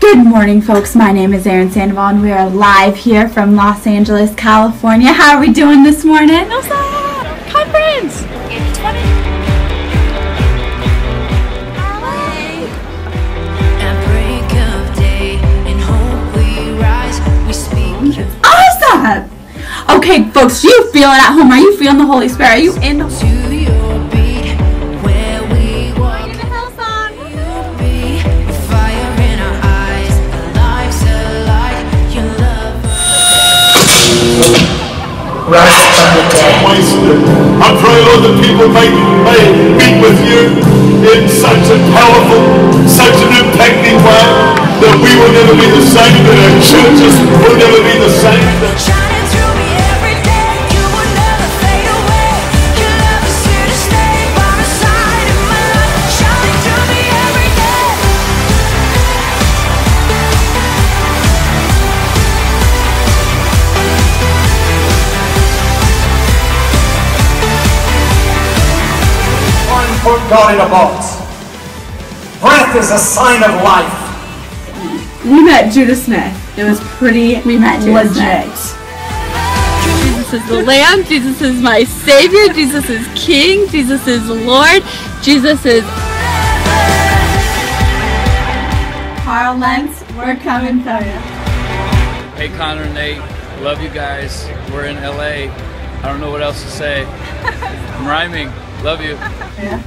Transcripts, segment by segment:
Good morning, folks. My name is Erin Sandoval, and we are live here from Los Angeles, California. How are we doing this morning? What's up? Conference! It's funny. Awesome! Okay, folks, do you feel it at home? Are you feeling the Holy Spirit? Are you in the... I pray, Lord, that people may meet with you in such a powerful, such an impacting way that we will never be the same, that our churches will never be the same. Put God in a box. Breath is a sign of life. We met Judah Smith. It was pretty legit. Jesus is the Lamb. Jesus is my Savior. Jesus is King. Jesus is Lord. Jesus is... Carl Lentz, we're coming for you. Hey, Connor and Nate, love you guys. We're in LA. I don't know what else to say. I'm rhyming. Love you. Yeah.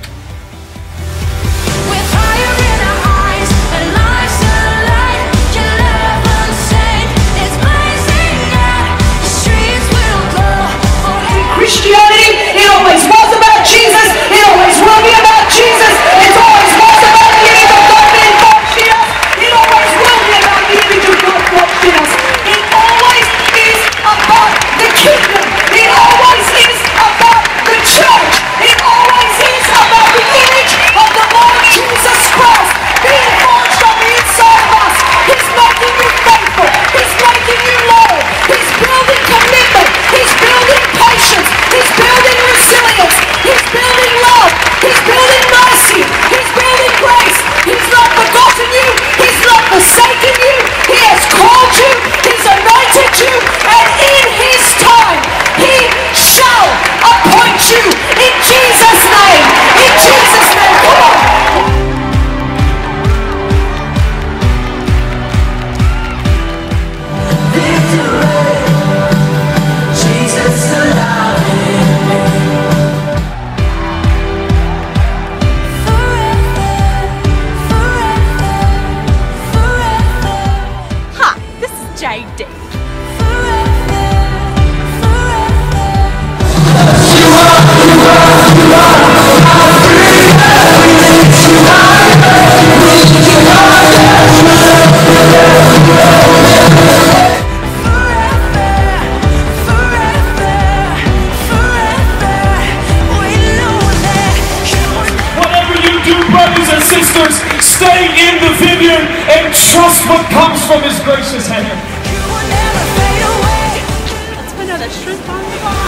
Christianity, it always was about Jesus, it always will be about Jesus, it always was about the image of God being forged in us, it always will be about the image of God forged in us, it always is about the kingdom, it always is about the church, it always is about the image of the Lord Jesus Christ being forged on the inside of us. He's making you faithful, He's making you loyal, He's building commitment, He's building patience, He's building resilience, He's building love, He's building mercy, He's building grace. He's not forgotten you, He's not forsaken you, He has called you, He's anointed you, and in His time, He shall appoint you in Jesus' name. In Jesus' name, come on. JD. Whatever you do, brothers and sisters, stay in the vineyard and trust what comes from His gracious hand. Let's put another truth on the